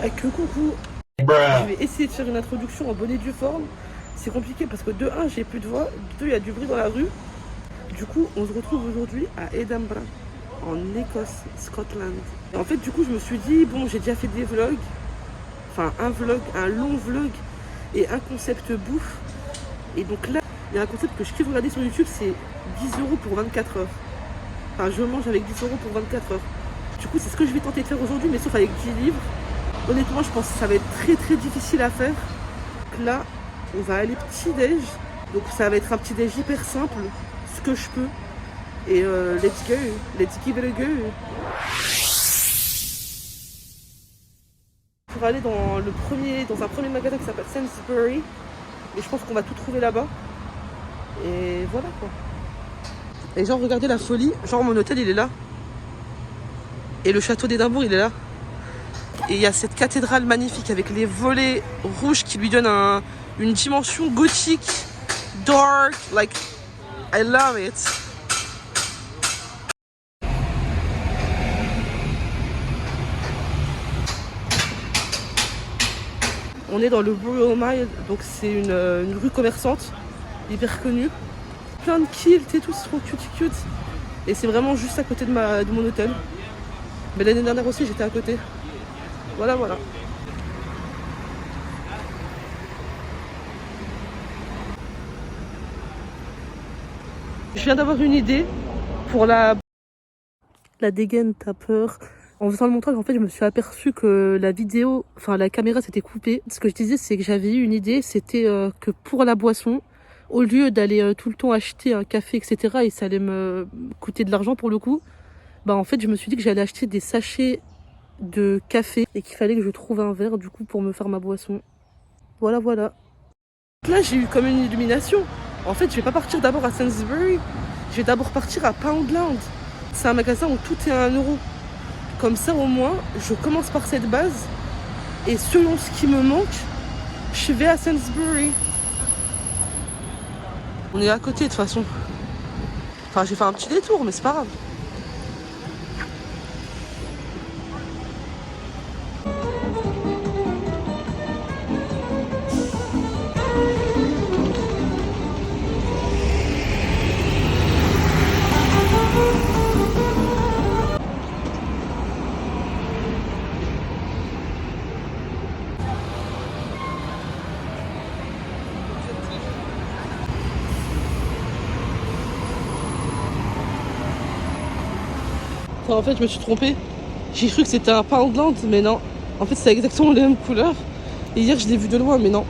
Avec le coucou, je vais essayer de faire une introduction en bonne et due forme. C'est compliqué parce que de 1, j'ai plus de voix, de 2, il y a du bruit dans la rue. Du coup, on se retrouve aujourd'hui à Edinburgh, en Écosse, Scotland. Et en fait, du coup, je me suis dit, bon, j'ai déjà fait des vlogs, enfin un vlog, un long vlog et un concept bouffe. Et donc là, il y a un concept que je kiffe regarder sur YouTube, c'est 10 € pour 24 heures. Enfin, je mange avec 10 € pour 24 heures. Du coup, c'est ce que je vais tenter de faire aujourd'hui, mais sauf avec 10 livres. Honnêtement, je pense que ça va être très difficile à faire. Donc là, on va aller petit-déj. Donc ça va être un petit-déj hyper simple, ce que je peux. Et let's go, let's give it a go. Pour aller dans un premier magasin qui s'appelle Sainsbury. Et je pense qu'on va tout trouver là-bas. Et voilà quoi. Et genre, regardez la folie. Genre, mon hôtel, il est là. Et le château d'Édimbourg, il est là. Et il y a cette cathédrale magnifique avec les volets rouges qui lui donnent une dimension gothique, dark, like, I love it. On est dans le Royal Mile, donc c'est une rue commerçante, hyper connue. Plein de kilts et tout, c'est trop cute. Et c'est vraiment juste à côté de mon hôtel. Mais l'année dernière aussi, j'étais à côté. Voilà. Je viens d'avoir une idée pour la dégaine, t'as peur. En faisant le montage, en fait, je me suis aperçue que la caméra s'était coupée. Ce que je disais, c'est que j'avais eu une idée, c'était que pour la boisson, au lieu d'aller tout le temps acheter un café, etc., et ça allait me coûter de l'argent pour le coup, bah en fait, je me suis dit que j'allais acheter des sachets de café et qu'il fallait que je trouve un verre, du coup, pour me faire ma boisson. Voilà. Là, j'ai eu comme une illumination. En fait, je vais pas partir d'abord à Sainsbury, je vais d'abord partir à Poundland. C'est un magasin où tout est à 1 €. Comme ça, au moins, je commence par cette base. Et selon ce qui me manque, je vais à Sainsbury. On est à côté de toute façon. Enfin, j'ai fait un petit détour, mais c'est pas grave. Enfin, en fait, je me suis trompée. J'ai cru que c'était un Poundland, mais non. En fait, c'est exactement les mêmes couleurs. Et hier, je l'ai vu de loin, mais non.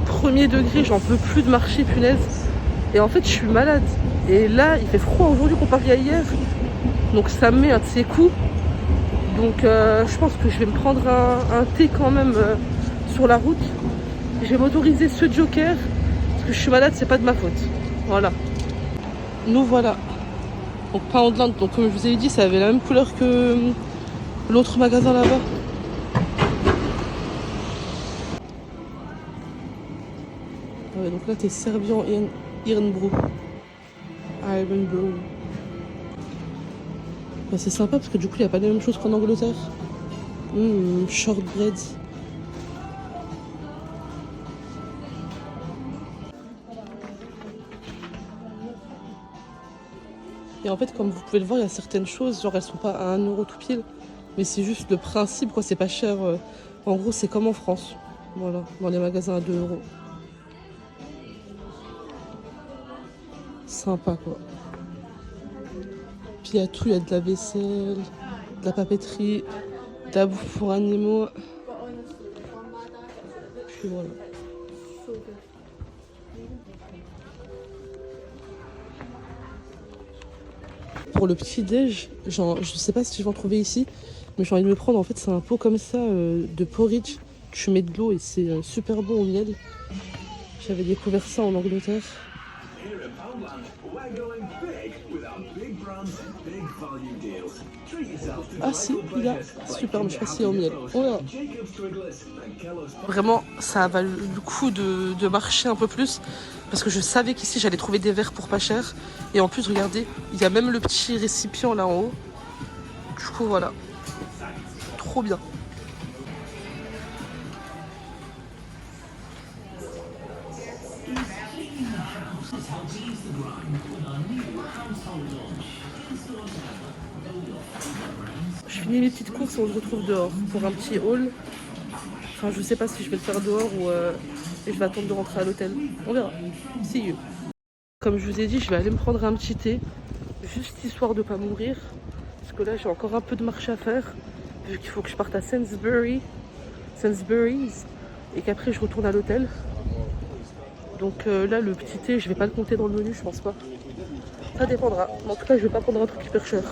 Premier degré, j'en peux plus de marcher, punaise. Et en fait, je suis malade. Et là, il fait froid aujourd'hui comparé à hier. Donc ça me met un de ces coups. Donc je pense que je vais me prendre un thé quand même sur la route. Je vais m'autoriser ce joker. Parce que je suis malade, c'est pas de ma faute. Voilà. Nous voilà. Donc Poundland, donc comme je vous ai dit, ça avait la même couleur que l'autre magasin là-bas. Ouais, donc là t'es servi en Irn-Bru. Bah, c'est sympa parce que du coup il n'y a pas la même chose qu'en Angleterre. Shortbread. Et en fait, comme vous pouvez le voir, il y a certaines choses, genre elles sont pas à 1 € tout pile, mais c'est juste le principe, quoi, c'est pas cher. En gros, c'est comme en France, voilà, dans les magasins à 2 €. Sympa, quoi. Puis il y a tout, il y a de la vaisselle, de la papeterie, de la bouffe pour animaux. Puis voilà. Pour le petit déj, je sais pas si je vais en trouver ici, mais j'ai envie de me prendre, en fait c'est un pot comme ça de porridge. Tu mets de l'eau et c'est super bon au miel. J'avais découvert ça en Angleterre. Ah si, il y a super, mais je sais pas s'il y a au miel. On verra. Vraiment, ça valait le coup de marcher un peu plus. Parce que je savais qu'ici, j'allais trouver des verres pour pas cher. Et en plus, regardez, il y a même le petit récipient là en haut. Du coup, voilà. Trop bien. Je finis mes petites courses et on se retrouve dehors pour un petit haul. Enfin, je sais pas si je vais le faire dehors ou et je vais attendre de rentrer à l'hôtel. On verra. See you. Comme je vous ai dit, je vais aller me prendre un petit thé, juste histoire de pas mourir. Parce que là, j'ai encore un peu de marche à faire, vu qu'il faut que je parte à Sainsbury's, et qu'après je retourne à l'hôtel. Donc là, le petit thé, je vais pas le compter dans le menu, je pense pas. Ça dépendra. En tout cas, je vais pas prendre un truc hyper cher.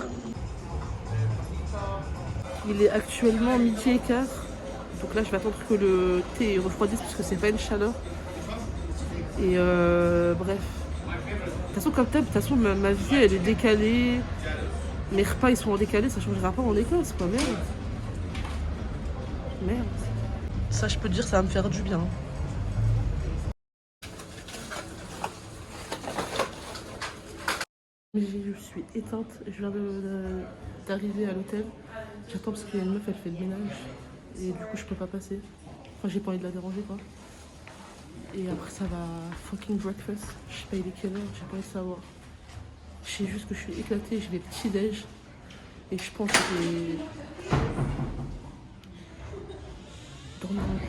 Il est actuellement 12h15. Donc là, je vais attendre que le thé refroidisse parce que c'est pas une chaleur. Et bref. De toute façon, comme d'hab, de toute façon, ma vie, elle est décalée. Mes repas, ils sont en décalé, ça changera pas en Écosse, quoi. Merde. Merde. Ça, je peux te dire, ça va me faire du bien. Je suis éteinte, je viens d'arriver à l'hôtel. J'attends parce qu'il y a une meuf, elle fait le ménage. Et du coup, je peux pas passer. Enfin, j'ai pas envie de la déranger, quoi. Et après, ça va fucking breakfast. Je sais pas, il est quelle heure, j'ai pas envie de savoir. Je sais juste que je suis éclatée, j'ai des petits déj. Et je pense que je vais dormir un coup.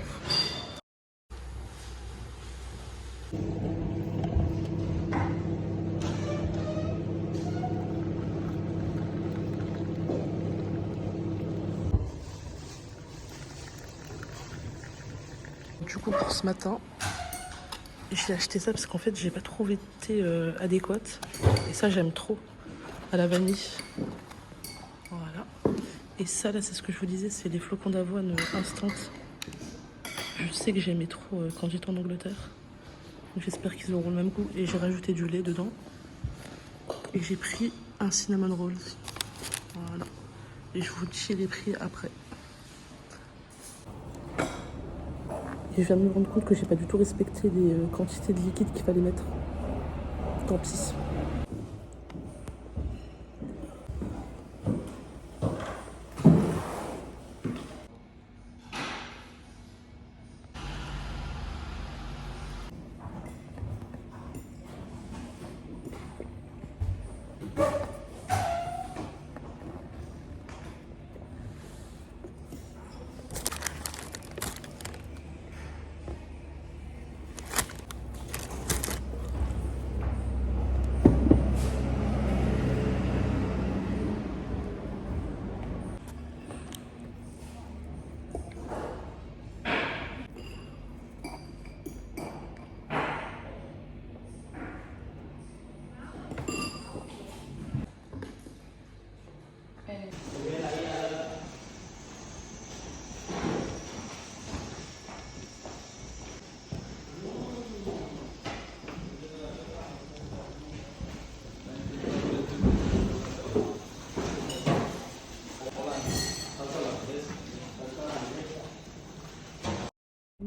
Du coup, pour ce matin, j'ai acheté ça parce qu'en fait, j'ai pas trouvé de thé adéquate. Et ça, j'aime trop. À la vanille. Voilà. Et ça, là, c'est ce que je vous disais, c'est les flocons d'avoine instant. Je sais que j'aimais trop quand j'étais en Angleterre. J'espère qu'ils auront le même goût. Et j'ai rajouté du lait dedans. Et j'ai pris un cinnamon roll. Voilà. Et je vous dis les prix après. Et je viens de me rendre compte que j'ai pas du tout respecté les quantités de liquide qu'il fallait mettre. Tant pis.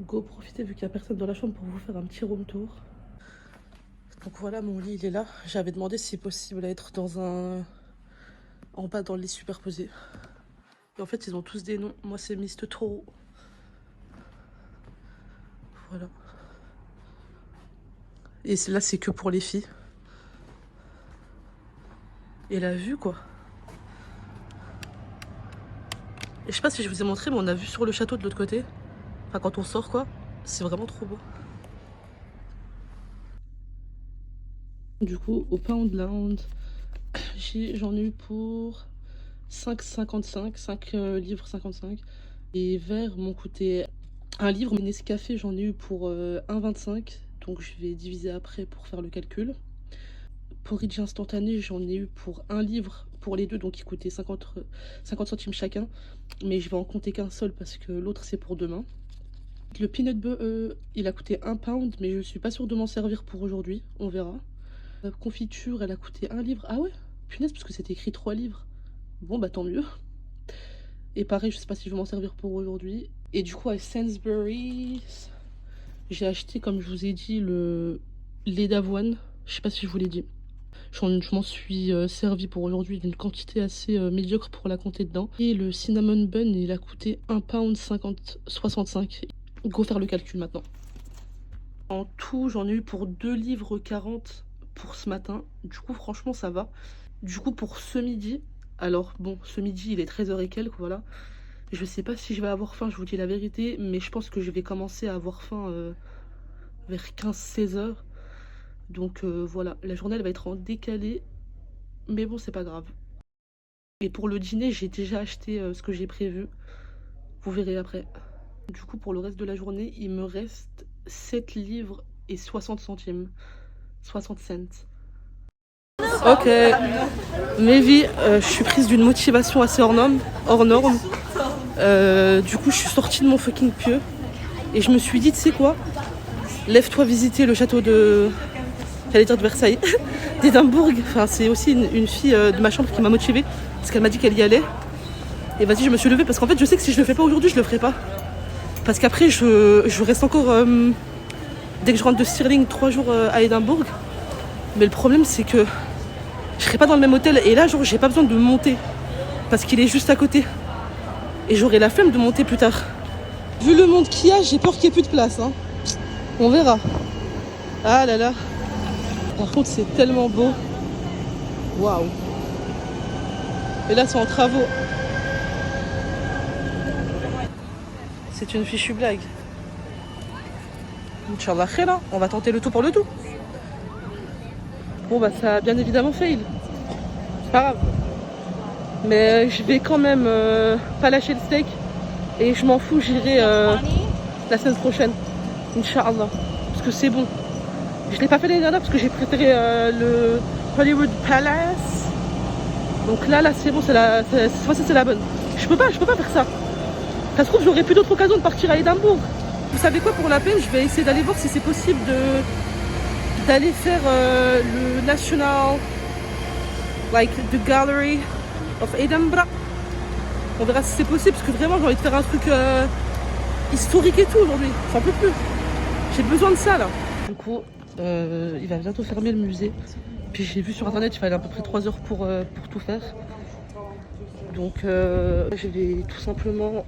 Go profiter vu qu'il n'y a personne dans la chambre pour vous faire un petit room tour. Donc voilà, mon lit il est là. J'avais demandé si possible à être dans un... en bas dans le lit superposé. Et en fait ils ont tous des noms. Moi c'est Mr. Toro. Voilà. Et là c'est que pour les filles. Et la vue quoi. Et je sais pas si je vous ai montré mais on a vu sur le château de l'autre côté. Enfin quand on sort quoi. C'est vraiment trop beau. Du coup au Pound Lounge j'en ai eu pour 5,55, 5 livres 55. Les verres m'ont coûté un livre, mais Nescafé j'en ai eu pour 1,25. Donc je vais diviser après pour faire le calcul. Porridge instantané j'en ai eu pour un livre pour les deux, donc il coûtait 50 centimes chacun. Mais je vais en compter qu'un seul parce que l'autre c'est pour demain. Le peanut butter il a coûté 1 pound, mais je suis pas sûre de m'en servir pour aujourd'hui, on verra. La confiture elle a coûté un livre. Ah ouais, Punaise, parce que c'était écrit 3 livres. Bon, bah tant mieux. Et pareil, je sais pas si je vais m'en servir pour aujourd'hui. Et du coup, à Sainsbury's, j'ai acheté, comme je vous ai dit, le lait d'avoine. Je sais pas si je vous l'ai dit. Je m'en suis servi pour aujourd'hui d'une quantité assez médiocre pour la compter dedans. Et le cinnamon bun, il a coûté 1,65 £. Go faire le calcul maintenant. En tout, j'en ai eu pour 2,40 livres pour ce matin. Du coup, franchement, ça va. Du coup, pour ce midi, alors bon, ce midi, il est 13h et quelques, voilà. Je sais pas si je vais avoir faim, je vous dis la vérité, mais je pense que je vais commencer à avoir faim vers 15-16h. Donc voilà, la journée, elle va être en décalé. Mais bon, c'est pas grave. Et pour le dîner, j'ai déjà acheté ce que j'ai prévu. Vous verrez après. Du coup, pour le reste de la journée, il me reste 7 livres et 60 centimes. 60 cents. Ok. Mévi, je suis prise d'une motivation assez hors norme. Du coup, je suis sortie de mon fucking pieu. Et je me suis dit, tu sais quoi? Lève-toi visiter le château de... J'allais dire de Versailles. D'Édimbourg. Enfin, c'est aussi une fille de ma chambre qui m'a motivée. Parce qu'elle m'a dit qu'elle y allait. Et vas-y, je me suis levée parce qu'en fait, je sais que si je le fais pas aujourd'hui, je le ferai pas. Parce qu'après, je reste encore, dès que je rentre de Stirling, 3 jours à Édimbourg. Mais le problème, c'est que je serai pas dans le même hôtel. Et là, genre, j'ai pas besoin de monter. Parce qu'il est juste à côté. Et j'aurai la flemme de monter plus tard. Vu le monde qu'il y a, j'ai peur qu'il n'y ait plus de place. Hein. On verra. Ah là là. Par contre, c'est tellement beau. Waouh. Et là, c'est en travaux. C'est une fichue blague. Inch'Allah khair, on va tenter le tout pour le tout. Bon bah ça a bien évidemment fail. C'est pas grave. Mais je vais quand même pas lâcher le steak. Et je m'en fous, j'irai la semaine prochaine. Inch'Allah. Parce que c'est bon. Je l'ai pas fait l'année dernière parce que j'ai préféré le Hollywood Palace. Donc là c'est bon, c'est la bonne. Je peux pas faire ça. Ça se trouve, j'aurais plus d'autres occasions de partir à Édimbourg. Vous savez quoi, pour la peine, je vais essayer d'aller voir si c'est possible d'aller faire le National, like the Gallery of Edinburgh. On verra si c'est possible, parce que vraiment j'ai envie de faire un truc historique et tout aujourd'hui. J'en peux plus. J'ai besoin de ça là. Du coup, il va bientôt fermer le musée. Puis j'ai vu sur internet, il fallait à peu près 3 heures pour tout faire. Donc je vais tout simplement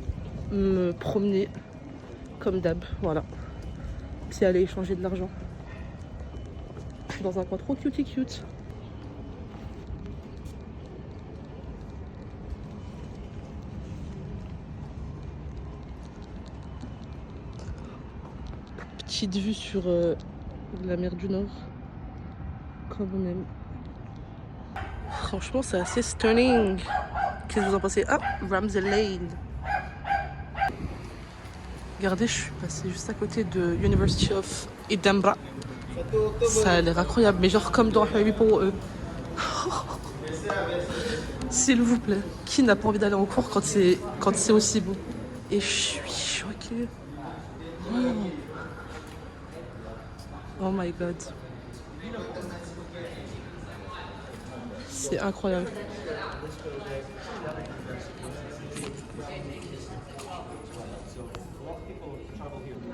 me promener comme d'hab, voilà. Puis aller échanger de l'argent. Je suis dans un coin trop cute. Petite vue sur la mer du Nord, comme on aime. Franchement, c'est assez stunning. Qu'est-ce que vous en pensez? Ah, Ramsey Lane. Regardez, je suis passée juste à côté de University of Edinburgh. Ça a l'air incroyable, mais genre comme dans Harry Potter. S'il vous plaît, qui n'a pas envie d'aller en cours quand c'est aussi beau? Et je suis choquée. Oh my god. C'est incroyable.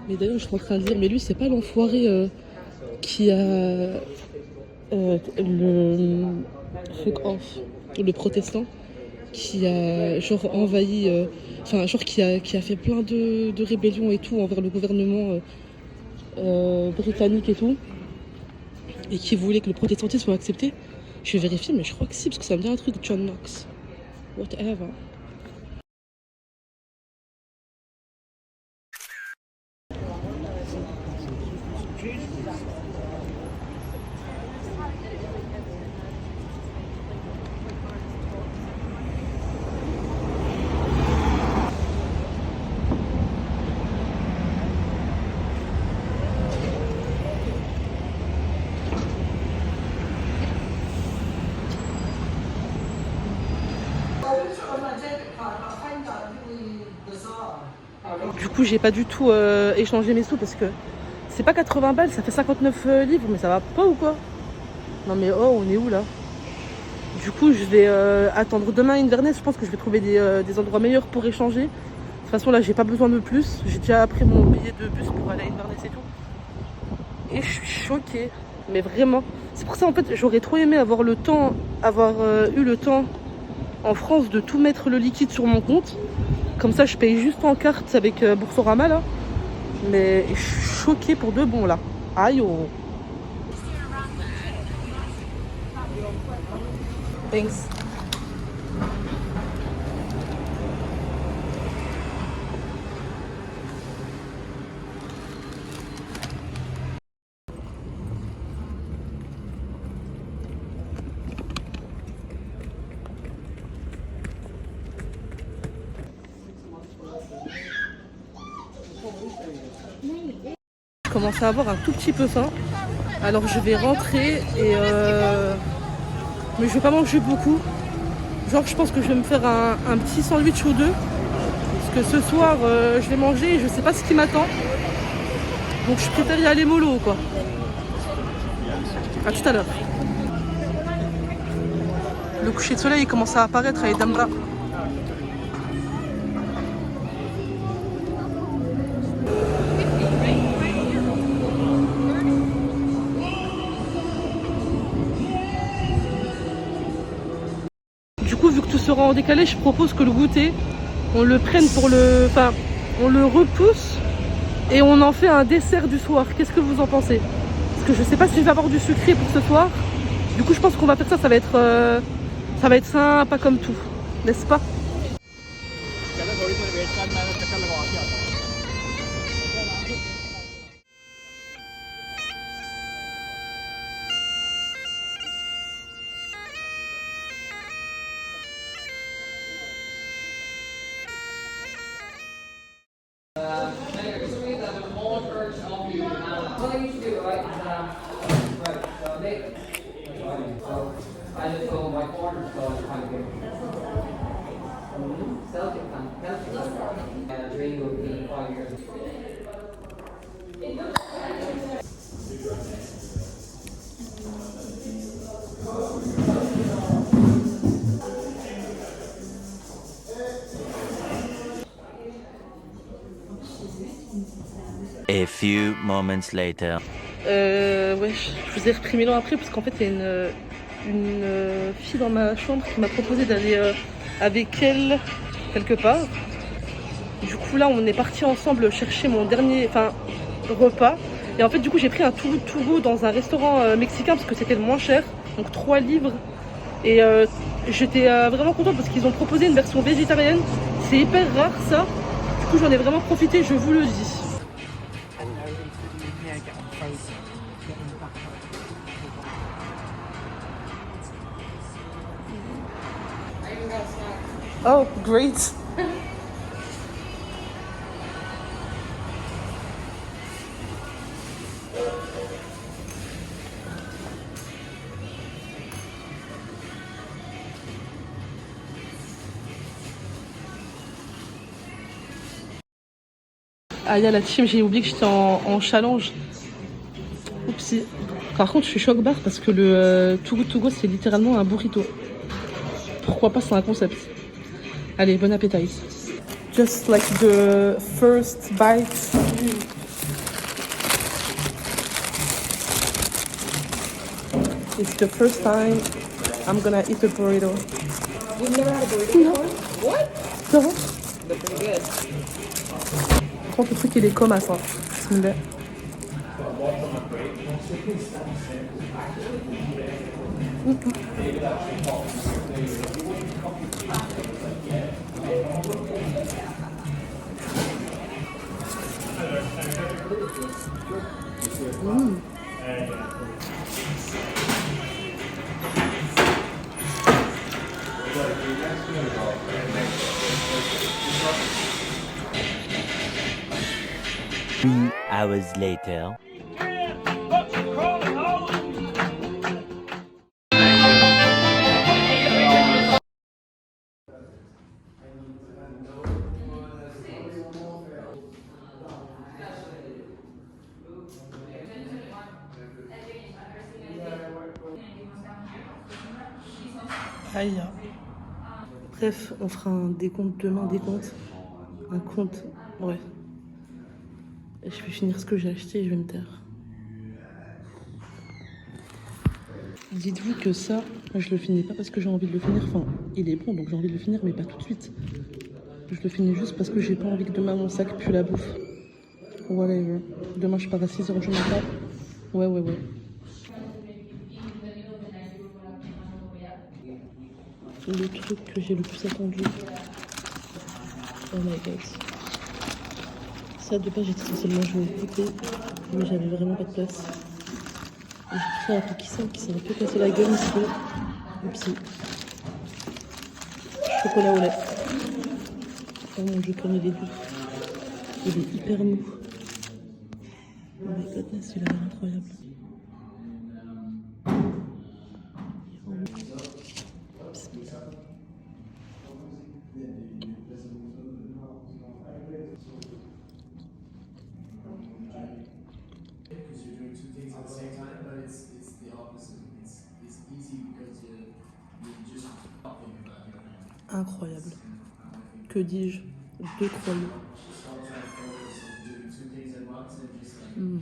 Mais d'ailleurs, je suis en train de dire, mais lui, c'est pas l'enfoiré qui a le protestant qui a genre envahi, genre qui a fait plein de rébellions et tout envers le gouvernement britannique et tout, et qui voulait que le protestantisme soit accepté. Je vais vérifier, mais je crois que si, parce que ça me dit un truc de John Knox. Whatever. Du coup, j'ai pas du tout échangé mes sous parce que c'est pas 80 balles, ça fait 59 livres, mais ça va pas ou quoi? Non mais oh, on est où là? Du coup, je vais attendre demain à Inverness. Je pense que je vais trouver des endroits meilleurs pour échanger. De toute façon, là, j'ai pas besoin de plus. J'ai déjà pris mon billet de bus pour aller à Inverness et tout. Et je suis choquée. Mais vraiment. C'est pour ça, en fait, j'aurais trop aimé avoir le temps, eu le temps en France de tout mettre le liquide sur mon compte. Comme ça, je paye juste en carte avec Boursorama, là. Mais je suis choquée pour de bon, là. Aïe, oh. Thanks. Je commence à avoir un tout petit peu faim. Alors je vais rentrer et mais je vais pas manger beaucoup. Genre je pense que je vais me faire un petit sandwich ou deux. Parce que ce soir je vais manger et je sais pas ce qui m'attend. Donc je préfère y aller mollo quoi. A tout à l'heure. Le coucher de soleil commence à apparaître à Edinburgh. Du coup, vu que tout sera en décalé, je propose que le goûter, on le prenne pour le... Enfin, on le repousse et on en fait un dessert du soir. Qu'est-ce que vous en pensez? Parce que je sais pas si je vais avoir du sucré pour ce soir. Du coup, je pense qu'on va faire ça. Ça va être sympa comme tout. N'est-ce pas? A few moments later. Ouais, je vous ai repris Milan après parce qu'en fait, il y a une fille dans ma chambre qui m'a proposé d'aller avec elle quelque part. Du coup, là, on est parti ensemble chercher mon dernier repas. Et en fait, du coup, j'ai pris un to go dans un restaurant mexicain parce que c'était le moins cher. Donc 3 livres. Et j'étais vraiment contente parce qu'ils ont proposé une version végétarienne. C'est hyper rare ça. Du coup, j'en ai vraiment profité, je vous le dis. Oh, great. Ah, il y a la team, j'ai oublié que j'étais en challenge. Oupsie. Par contre, je suis choc barre parce que le Too Good To Go, c'est littéralement un burrito. Pourquoi pas, c'est un concept. Allez, bon appétit. Just like the first bite. It's the first time I'm gonna eat a burrito. You've never had a burrito before? What? Non. They're pretty good. Par contre, le truc, il est comme à ça. Bismillah. Two hours later. Aïe. Bref, on fera un décompte demain, un compte, ouais. Et je vais finir ce que j'ai acheté et je vais me taire. Dites-vous que ça, je le finis pas parce que j'ai envie de le finir. Enfin, il est bon, donc j'ai envie de le finir, mais pas tout de suite. Je le finis juste parce que j'ai pas envie que demain mon sac pue la bouffe. Whatever. Demain, je pars à 6h, je m'en tape. Ouais. Le truc que j'ai le plus attendu. Oh my god. Ça, de base, j'étais censée le manger au goûter, mais j'avais vraiment pas de place. Et j'ai pris un truc qui s'est un peu cassé la gueule ici. Oupsie. Chocolat au lait. Oh mon dieu, comme il est doux. Il est hyper mou. Oh my goodness, il a l'air incroyable. Incroyable. Que dis-je? 2-3 mots.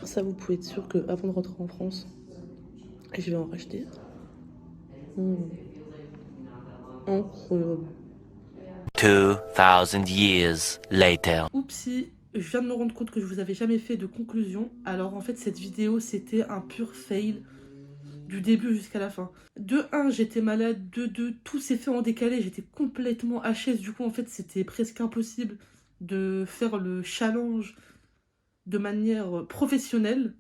Ça, vous pouvez être sûr qu'avant de rentrer en France, je vais en racheter. Incroyable. 2,000 years later. Oupsie, je viens de me rendre compte que je vous avais jamais fait de conclusion. Alors en fait, cette vidéo, c'était un pur fail. Du début jusqu'à la fin. De 1, j'étais malade. De 2, tout s'est fait en décalé. J'étais complètement HS. Du coup, en fait, c'était presque impossible de faire le challenge de manière professionnelle.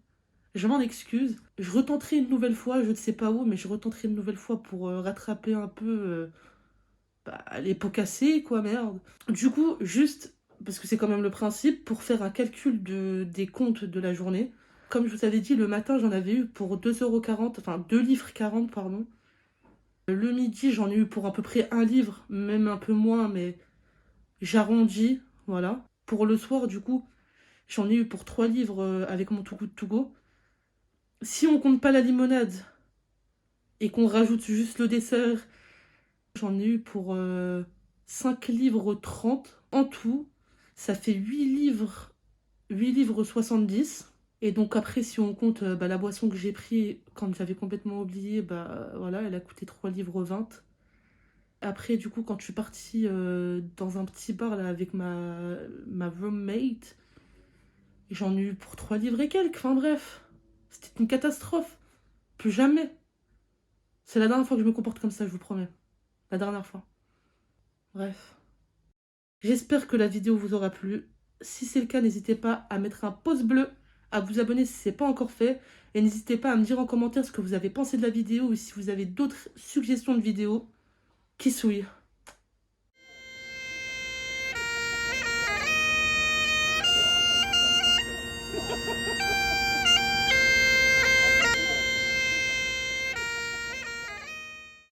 Je m'en excuse. Je retenterai une nouvelle fois, je ne sais pas où, mais je retenterai une nouvelle fois pour rattraper un peu les pots cassés, quoi, merde. Du coup, juste, parce que c'est quand même le principe, pour faire un calcul des comptes de la journée. Comme je vous avais dit, le matin, j'en avais eu pour 2,40 €, enfin 2,40 livres, pardon. Le midi, j'en ai eu pour à peu près 1 livre, même un peu moins, mais j'arrondis, voilà. Pour le soir, du coup, j'en ai eu pour 3 livres avec mon Too Good To Go. Si on compte pas la limonade et qu'on rajoute juste le dessert, j'en ai eu pour 5 livres 30 en tout. Ça fait 8 livres 70. Et donc après, si on compte la boisson que j'ai pris quand j'avais complètement oublié, voilà, elle a coûté 3 livres 20. Après, du coup, quand je suis partie dans un petit bar là, avec ma roommate, j'en ai eu pour 3 livres et quelques. Enfin bref, c'était une catastrophe. Plus jamais. C'est la dernière fois que je me comporte comme ça, je vous promets. La dernière fois. Bref. J'espère que la vidéo vous aura plu. Si c'est le cas, n'hésitez pas à mettre un pouce bleu, à vous abonner si ce n'est pas encore fait. Et n'hésitez pas à me dire en commentaire ce que vous avez pensé de la vidéo ou si vous avez d'autres suggestions de vidéos. Qui souille.